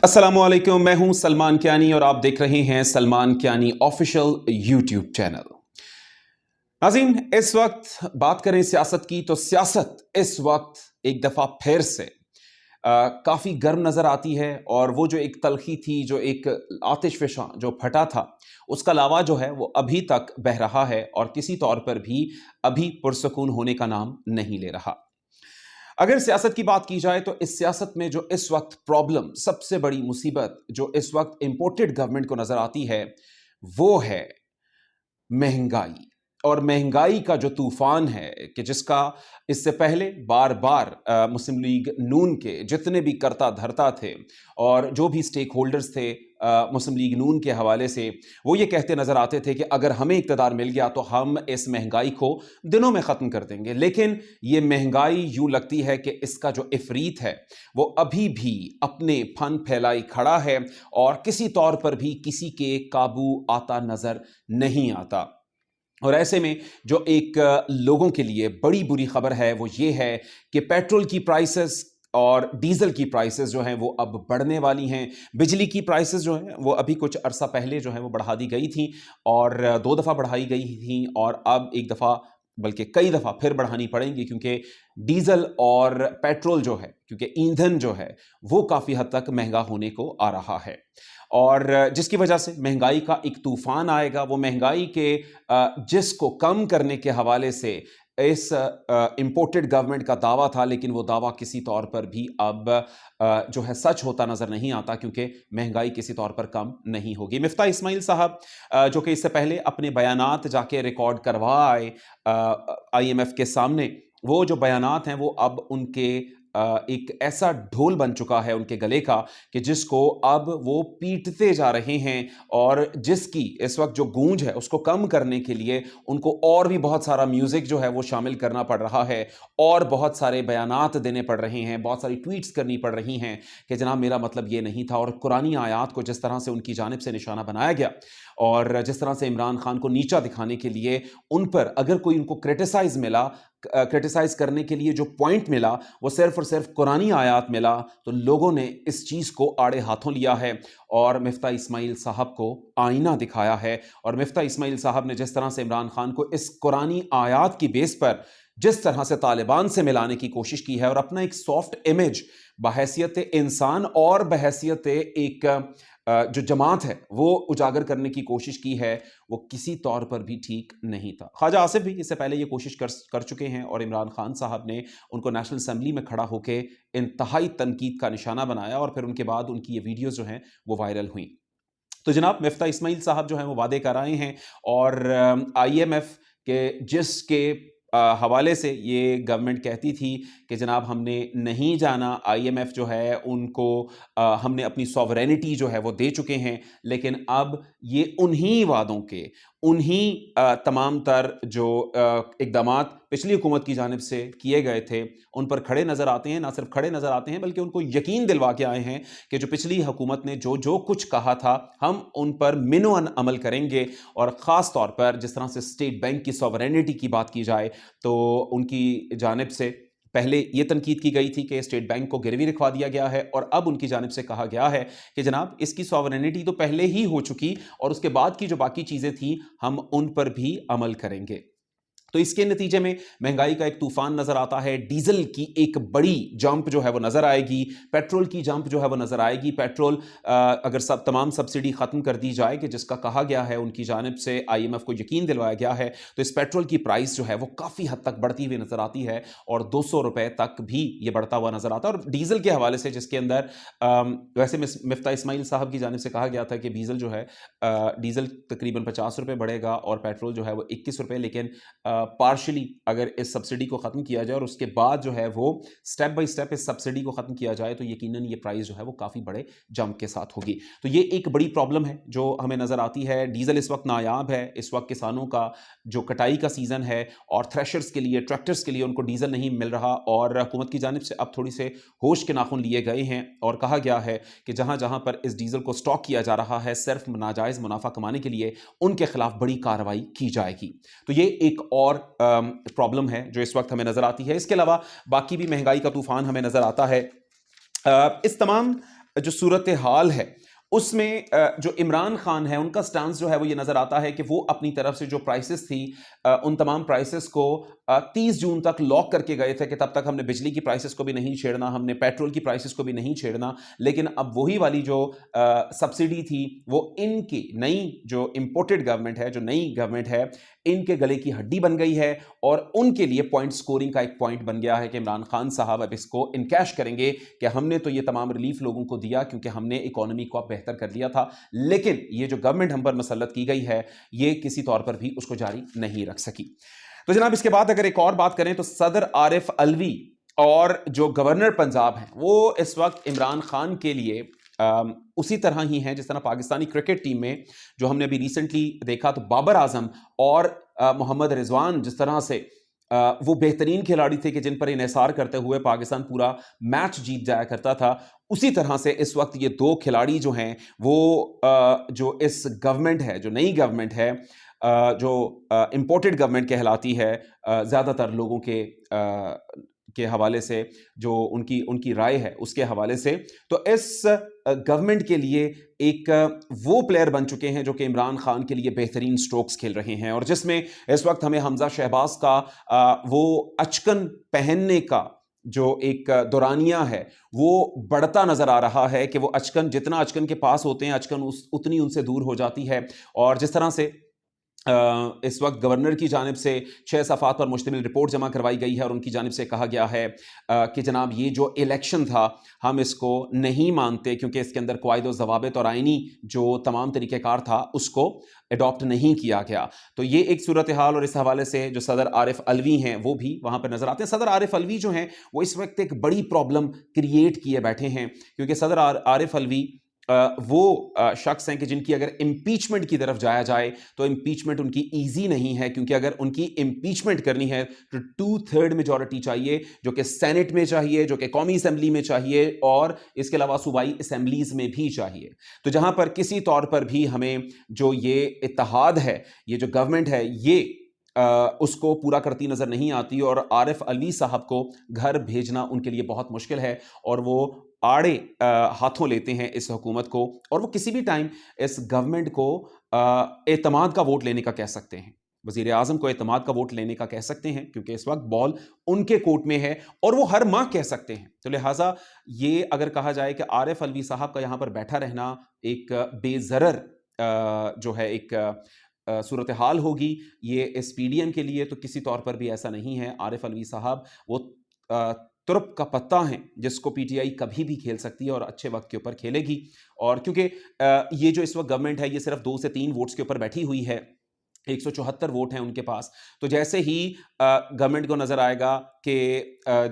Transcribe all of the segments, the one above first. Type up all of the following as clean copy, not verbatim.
अस्सलामुअलैकुम, मैं हूं सलमान कियानी और आप देख रहे हैं Salman Kiani official YouTube channel. नाज़रीन, इस वक्त बात करें सियासत की तो सियासत इस वक्त एक दफ़ा फिर से काफ़ी गर्म नज़र आती है और वो जो एक तलखी थी, जो एक आतिशफ़िशा जो फटा था, उसका लावा जो है वो अभी तक बह रहा है और किसी तौर पर भी अभी पुरसकून होने का नाम नहीं ले रहा। अगर सियासत की बात की जाए तो इस सियासत में जो इस वक्त प्रॉब्लम, सबसे बड़ी मुसीबत जो इस वक्त इंपोर्टेड गवर्नमेंट को नजर आती है, वो है महंगाई। और महंगाई का जो तूफान है कि जिसका इससे पहले बार बार मुस्लिम लीग नून के जितने भी करता धरता थे और जो भी स्टेक होल्डर्स थे मुस्लिम लीग नून के हवाले से, वो ये कहते नजर आते थे कि अगर हमें इक़्तिदार मिल गया तो हम इस महंगाई को दिनों में ख़त्म कर देंगे। लेकिन ये महंगाई यूं लगती है कि इसका जो इफरीत है वो अभी भी अपने फन फैलाई खड़ा है और किसी तौर पर भी किसी के काबू आता नजर नहीं आता। और ऐसे में जो एक लोगों के लिए बड़ी बुरी खबर है वो ये है कि पेट्रोल की प्राइसेस और डीजल की प्राइसेस जो हैं वो अब बढ़ने वाली हैं। बिजली की प्राइसेस जो हैं वो अभी कुछ अरसा पहले जो है वो बढ़ा दी गई थी और 2 दफ़ा बढ़ाई गई थी और अब एक दफ़ा बल्कि कई दफ़ा फिर बढ़ानी पड़ेंगी, क्योंकि डीजल और पेट्रोल जो है, क्योंकि ईंधन जो है वो काफ़ी हद तक महंगा होने को आ रहा है और जिसकी वजह से महंगाई का एक तूफान आएगा। वो महंगाई के जिसको कम करने के हवाले से इस इंपोर्टेड गवर्नमेंट का दावा था, लेकिन वो दावा किसी तौर पर भी अब जो है सच होता नजर नहीं आता, क्योंकि महंगाई किसी तौर पर कम नहीं होगी। मिफ्ता इस्माइल साहब जो कि इससे पहले अपने बयानात जाके रिकॉर्ड करवा आए IMF के सामने, वो जो बयानात हैं वो अब उनके एक ऐसा ढोल बन चुका है उनके गले का कि जिसको अब वो पीटते जा रहे हैं और जिसकी इस वक्त जो गूंज है उसको कम करने के लिए उनको और भी बहुत सारा म्यूजिक जो है वो शामिल करना पड़ रहा है और बहुत सारे बयानात देने पड़ रहे हैं, बहुत सारी ट्वीट्स करनी पड़ रही हैं कि जनाब मेरा मतलब ये नहीं था। और कुरानी आयात को जिस तरह से उनकी जानिब से निशाना बनाया गया और जिस तरह से इमरान खान को नीचा दिखाने के लिए उन पर अगर कोई उनको क्रिटिसाइज करने के लिए जो पॉइंट मिला वो सिर्फ और सिर्फ कुरानी आयात मिला, तो लोगों ने इस चीज़ को आड़े हाथों लिया है और मिफ्ता इस्माइल साहब को आईना दिखाया है। और मिफ्ता इस्माइल साहब ने जिस तरह से इमरान खान को इस कुरानी आयात की बेस पर जिस तरह से तालिबान से मिलाने की कोशिश की है और अपना एक सॉफ्ट इमेज बहैसियत इंसान और बहैसियत एक जो जमात है वो उजागर करने की कोशिश की है, वो किसी तौर पर भी ठीक नहीं था। ख्वाजा आसिफ भी इससे पहले ये कोशिश कर चुके हैं और इमरान खान साहब ने उनको नेशनल असेंबली में खड़ा होकर इंतहाई तनकीद का निशाना बनाया और फिर उनके बाद उनकी ये वीडियोस जो हैं वो वायरल हुई। तो जनाब मिफ्ता इस्माइल साहब जो हैं वो वादे कर आए हैं और IMF के जिसके हवाले से ये गवर्नमेंट कहती थी कि जनाब हमने नहीं जाना, IMF जो है उनको हमने अपनी सॉवरेनिटी जो है वो दे चुके हैं, लेकिन अब ये उन्हीं वादों के उन्हीं तमाम तर जो इकदामात पिछली हुकूमत की जानिब से किए गए थे उन पर खड़े नज़र आते हैं। ना सिर्फ खड़े नज़र आते हैं बल्कि उनको यकीन दिलवा के आए हैं कि जो पिछली हुकूमत ने जो जो कुछ कहा था हम उन पर मिनोअन अमल करेंगे। और ख़ास तौर पर जिस तरह से स्टेट बैंक की सॉवरेनिटी की बात की जाए तो उनकी जानिब से पहले ये तनकीद की गई थी कि स्टेट बैंक को गिरवी रखवा दिया गया है और अब उनकी जानिब से कहा गया है कि जनाब इसकी सॉवरेनिटी तो पहले ही हो चुकी और उसके बाद की जो बाकी चीज़ें थी हम उन पर भी अमल करेंगे। तो इसके नतीजे में महंगाई का एक तूफान नजर आता है। डीजल की एक बड़ी जंप जो है वो नजर आएगी, पेट्रोल की जंप जो है वो नजर आएगी। पेट्रोल अगर तमाम सब्सिडी खत्म कर दी जाए कि जिसका कहा गया है उनकी जानिब से IMF को यकीन दिलवाया गया है, तो इस पेट्रोल की प्राइस जो है वो काफ़ी हद तक बढ़ती हुई नजर आती है और 200 रुपए तक भी ये बढ़ता हुआ नजर आता है। और डीजल के हवाले से जिसके अंदर वैसे मिफ्ता इस्माइल साहब की जानिब से कहा गया था कि डीजल जो है डीजल तकरीबन 50 रुपए बढ़ेगा और पेट्रोल जो है वो 21 रुपए, लेकिन पार्शली अगर इस सब्सिडी को ख़त्म किया जाए और उसके बाद जो है वो स्टेप बाय स्टेप इस सब्सिडी को ख़त्म किया जाए तो यकीनन ये प्राइस जो है वो काफ़ी बड़े जंप के साथ होगी। तो ये एक बड़ी प्रॉब्लम है जो हमें नज़र आती है। डीजल इस वक्त नायाब है, इस वक्त किसानों का जो कटाई का सीज़न है और थ्रेशर्स के लिए, ट्रैक्टर्स के लिए उनको डीजल नहीं मिल रहा और हुकूमत की जानिब से अब थोड़ी से होश के नाखून लिए गए हैं और कहा गया है कि जहाँ जहाँ पर इस डीजल को स्टॉक किया जा रहा है सिर्फ नाजायज़ मुनाफा कमाने के लिए, उनके खिलाफ बड़ी कार्रवाई की जाएगी। तो ये एक और प्रॉब्लम है जो इस वक्त हमें नजर आती है। इसके अलावा बाकी भी महंगाई का तूफान हमें नजर आता है। इस तमाम जो सूरत हाल है उसमें जो इमरान खान है उनका स्टांस जो है वो ये नजर आता है कि वो अपनी तरफ से जो प्राइसेस थी उन तमाम प्राइसेस को 30 जून तक लॉक करके गए थे कि तब तक हमने बिजली की प्राइसेस को भी नहीं छेड़ना, हमने पेट्रोल की प्राइसेस को भी नहीं छेड़ना। लेकिन अब वही वाली जो सब्सिडी थी वो इनकी नई जो इंपोर्टेड गवर्नमेंट है, जो नई गवर्नमेंट है, इनके गले की हड्डी बन गई है और उनके लिए पॉइंट स्कोरिंग का एक पॉइंट बन गया है कि इमरान खान साहब अब इसको इनकैश करेंगे कि हमने तो ये तमाम रिलीफ लोगों को दिया क्योंकि हमने इकोनॉमी को बेहतर कर लिया था, लेकिन ये जो गवर्नमेंट हम पर मसल्लत की गई है ये किसी तौर पर भी उसको जारी नहीं रख सकी। तो जनाब इसके बाद अगर एक और बात करें तो सदर आरिफ अलवी और जो गवर्नर पंजाब हैं वो इस वक्त इमरान खान के लिए उसी तरह ही हैं जिस तरह पाकिस्तानी क्रिकेट टीम में जो हमने अभी रिसेंटली देखा तो बाबर आजम और मोहम्मद रिजवान जिस तरह से वो बेहतरीन खिलाड़ी थे कि जिन पर इन्हिसार करते हुए पाकिस्तान पूरा मैच जीत जाया करता था, उसी तरह से इस वक्त ये दो खिलाड़ी जो हैं वो जो इस गवर्नमेंट है, जो नई गवर्नमेंट है, जो इंपोर्टेड गवर्नमेंट कहलाती है ज़्यादातर लोगों के हवाले से, जो उनकी उनकी राय है उसके हवाले से, तो इस गवर्नमेंट के लिए एक वो प्लेयर बन चुके हैं जो कि इमरान खान के लिए बेहतरीन स्ट्रोक्स खेल रहे हैं और जिसमें इस वक्त हमें हमजा शहबाज का वो अचकन पहनने का जो एक दौरानिया है वो बढ़ता नजर आ रहा है कि वो अचकन जितना अचकन के पास होते हैं अचकन उतनी उनसे दूर हो जाती है। और जिस तरह से इस वक्त गवर्नर की जानिब से 6 सफ़ात पर मुश्तमिल रिपोर्ट जमा करवाई गई है और उनकी जानिब से कहा गया है कि जनाब ये जो इलेक्शन था हम इसको नहीं मानते क्योंकि इसके अंदर क़वाइद व ज़वाबित और आइनी जो तमाम तरीक़ेकार था उसको अडॉप्ट नहीं किया गया। तो ये एक सूरत हाल और इस हवाले से जो सदर आरिफ अलवी हैं वो भी वहाँ पर नज़र आते हैं। सदर आरिफ अलवी जो हैं वो इस वक्त एक बड़ी प्रॉब्लम क्रिएट किए बैठे हैं क्योंकि सदर आरिफ अलवी वो शख्स हैं कि जिनकी अगर इम्पीचमेंट की तरफ जाया जाए तो इम्पीचमेंट उनकी इजी नहीं है क्योंकि अगर उनकी इम्पीचमेंट करनी है तो 2/3 मेजॉरिटी चाहिए जो कि सेनेट में चाहिए, जो कि कौमी असम्बली में चाहिए और इसके अलावा सूबाई असम्बलीज में भी चाहिए। तो जहां पर किसी तौर पर भी हमें जो ये इत्तेहाद है, ये जो गवर्नमेंट है, ये उसको पूरा करती नजर नहीं आती और आरिफ अलवी साहब को घर भेजना उनके लिए बहुत मुश्किल है और वो आड़े हाथों लेते हैं इस हुकूमत को और वो किसी भी टाइम इस गवर्नमेंट को एतमाद का वोट लेने का कह सकते हैं, वजीर आजम को एतमाद का वोट लेने का कह सकते हैं क्योंकि इस वक्त बॉल उनके कोर्ट में है और वो हर माह कह सकते हैं। तो लिहाजा ये अगर कहा जाए कि आरिफ अलवी साहब का यहाँ पर बैठा रहना एक बेज़रर जो है एक सूरत हाल होगी ये इस पीडीएम के लिए, तो किसी तौर पर भी ऐसा नहीं है। आरिफ अलवी साहब वो तुरुप का पत्ता हैं जिसको पीटीआई कभी भी खेल सकती है और अच्छे वक्त के ऊपर खेलेगी। और क्योंकि ये जो इस वक्त गवर्नमेंट है ये सिर्फ 2 से 3 वोट्स के ऊपर बैठी हुई है, 174 वोट हैं उनके पास, तो जैसे ही गवर्नमेंट को नजर आएगा कि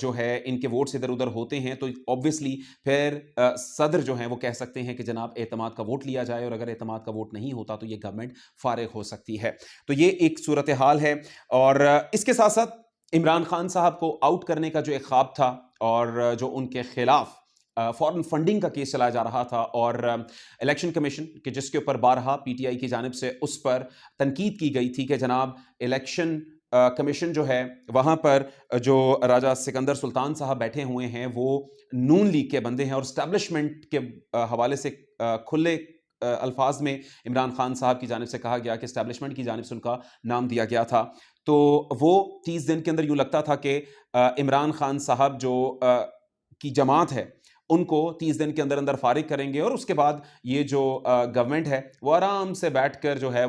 जो है इनके वोट्स इधर उधर होते हैं तो ऑब्वियसली फिर सदर जो हैं वो कह सकते हैं कि जनाब एतमाद का वोट लिया जाए और अगर एतमाद का वोट नहीं होता तो ये गवर्नमेंट फारिग हो सकती है। तो ये एक सूरत हाल है और इसके साथ साथ इमरान खान साहब को आउट करने का जो एक ख्वाब था और जो उनके खिलाफ फॉरेन फंडिंग का केस चलाया जा रहा था और इलेक्शन कमीशन के जिसके ऊपर बारहा पीटीआई की जानिब से उस पर तनकीद की गई थी कि जनाब इलेक्शन कमीशन जो है वहाँ पर जो राजा सिकंदर सुल्तान साहब बैठे हुए हैं वो नून लीग के बंदे हैं और इस्टेब्लिशमेंट के हवाले से खुले अल्फाज में इमरान खान साहब की जानिब से कहा गया कि इस्टेब्लिशमेंट की जानिब से उनका नाम दिया गया था। तो वो 30 दिन के अंदर यूँ लगता था कि इमरान खान साहब जो की जमात है उनको 30 दिन के अंदर अंदर फारिग करेंगे और उसके बाद ये जो गवर्नमेंट है वो आराम से बैठकर जो है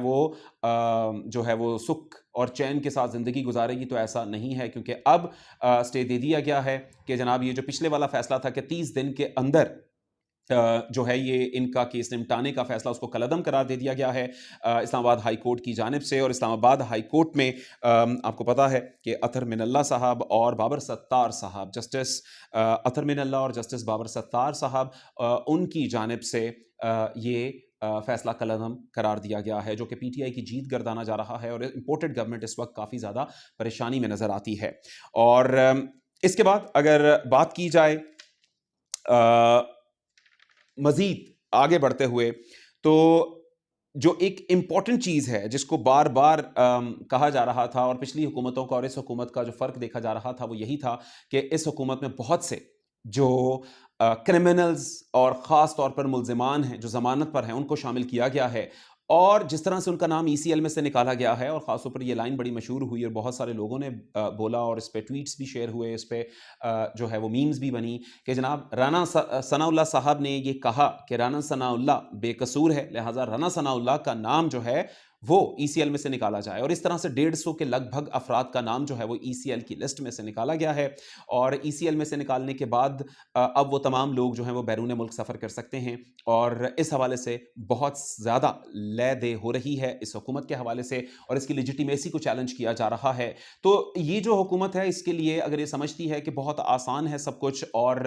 वो सुख और चैन के साथ ज़िंदगी गुजारेगी। तो ऐसा नहीं है क्योंकि अब स्टे दे दिया गया है कि जनाब ये जो पिछले वाला फैसला था कि 30 दिन के अंदर जो है ये इनका केस निपटाने का फैसला उसको कलअदम करार दे दिया गया है इस्लामाबाद हाई कोर्ट की जानिब से। और इस्लामाबाद हाई कोर्ट में आपको पता है कि अतर मिनल्ला साहब और बाबर सत्तार साहब, जस्टिस अतर मिनल्ला और जस्टिस बाबर सत्तार साहब, उनकी जानिब से ये फैसला कलअदम करार दिया गया है जो कि पीटीआई की जीत गर्दाना जा रहा है और इंपोर्टेड गवर्नमेंट इस वक्त काफ़ी ज़्यादा परेशानी में नज़र आती है। और इसके बाद अगर बात की जाए मजीद आगे बढ़ते हुए तो जो एक इम्पॉर्टेंट चीज़ है जिसको बार बार कहा जा रहा था और पिछली हुकूमतों का और इस हुकूमत का जो फ़र्क देखा जा रहा था वो यही था कि इस हुकूमत में बहुत से जो क्रिमिनल्स और ख़ास तौर पर मुल्ज़िमान हैं जो ज़मानत पर हैं उनको शामिल किया गया है। और जिस तरह से उनका नाम ईसीएल में से निकाला गया है और ख़ास तौर पर ये लाइन बड़ी मशहूर हुई और बहुत सारे लोगों ने बोला और इस पे ट्वीट्स भी शेयर हुए, इस पे जो है वो मीम्स भी बनी कि जनाब राना सनाउल्लाह साहब ने ये कहा कि राना सनाउल्लाह बेकसूर है, लिहाजा राना सनाउल्लाह का नाम जो है वो ईसीएल में से निकाला जाए। और इस तरह से 150 के लगभग अफराद का नाम जो है वो ईसीएल की लिस्ट में से निकाला गया है। और ईसीएल में से निकालने के बाद अब वो तमाम लोग जो हैं वो बैरून मुल्क सफ़र कर सकते हैं। और इस हवाले से बहुत ज़्यादा लय-दे हो रही है इस हुकूमत के हवाले से और इसकी लेजिटिमेसी को चैलेंज किया जा रहा है। तो ये जो हुकूमत है इसके लिए अगर ये समझती है कि बहुत आसान है सब कुछ और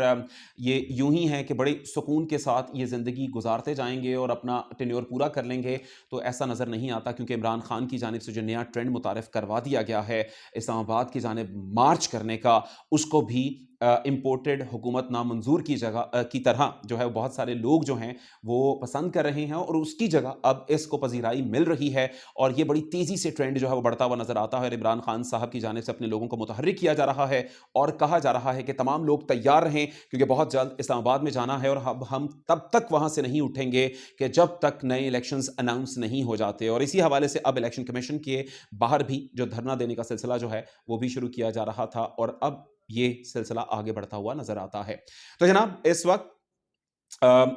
ये यूं ही है कि बड़े सुकून के साथ ये ज़िंदगी गुजारते जाएंगे और अपना टेन्योर पूरा कर लेंगे, तो ऐसा नज़र नहीं आता। क्योंकि इमरान खान की जानिब से जो नया ट्रेंड मुतारिफ करवा दिया गया है इस्लामाबाद की जानिब मार्च करने का, उसको भी इम्पोर्टेड हुकूमत नामंजूर की जगह की तरह जो है बहुत सारे लोग जो हैं वो पसंद कर रहे हैं और उसकी जगह अब इसको पजीराई मिल रही है। और ये बड़ी तेज़ी से ट्रेंड जो है वो बढ़ता हुआ नज़र आता है। और इमरान खान साहब की जानिब से अपने लोगों को मुतहर्रिक किया जा रहा है और कहा जा रहा है कि तमाम लोग तैयार रहें क्योंकि बहुत जल्द इस्लामाबाद में जाना है और हम तब तक वहाँ से नहीं उठेंगे कि जब तक नए इलेक्शंस अनाउंस नहीं हो जाते। और इसी हवाले से अब इलेक्शन कमीशन के बाहर भी जो धरना देने का सिलसिला जो है वो भी शुरू किया जा रहा था और अब ये सिलसिला आगे बढ़ता हुआ नजर आता है। तो जनाब इस वक्त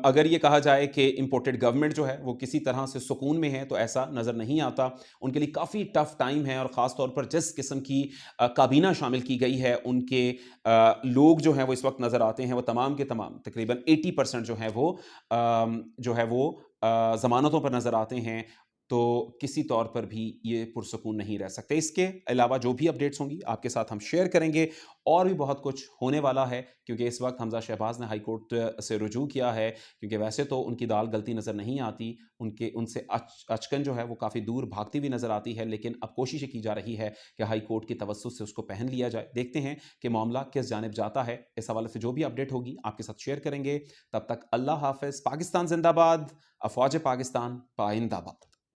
अगर ये कहा जाए कि इंपोर्टेड गवर्नमेंट जो है वो किसी तरह से सुकून में है तो ऐसा नज़र नहीं आता। उनके लिए काफ़ी टफ टाइम है और ख़ास तौर पर जिस किस्म की काबीना शामिल की गई है उनके लोग जो हैं वो इस वक्त नज़र आते हैं वो तमाम के तमाम तकरीबन 80% जो है वो ज़मानतों पर नज़र आते हैं। तो किसी तौर पर भी ये पुरसकून नहीं रह सकते। इसके अलावा जो भी अपडेट्स होंगी आपके साथ हम शेयर करेंगे और भी बहुत कुछ होने वाला है क्योंकि इस वक्त हमजा शहबाज ने हाई कोर्ट से रुजू किया है क्योंकि वैसे तो उनकी दाल गलती नज़र नहीं आती, उनसे अचकन जो है वो काफ़ी दूर भागती हुई नज़र आती है, लेकिन अब कोशिश की जा रही है कि हाई कोर्ट की तवस्सुत से उसको पहन लिया जाए। देखते हैं कि मामला किस जानिब जाता है। इस हवाले से जो भी अपडेट होगी आपके साथ शेयर करेंगे। तब तक अल्लाह हाफ़िज़। पाकिस्तान जिंदाबाद, अफवाज पाकिस्तान पाइंदाबाद।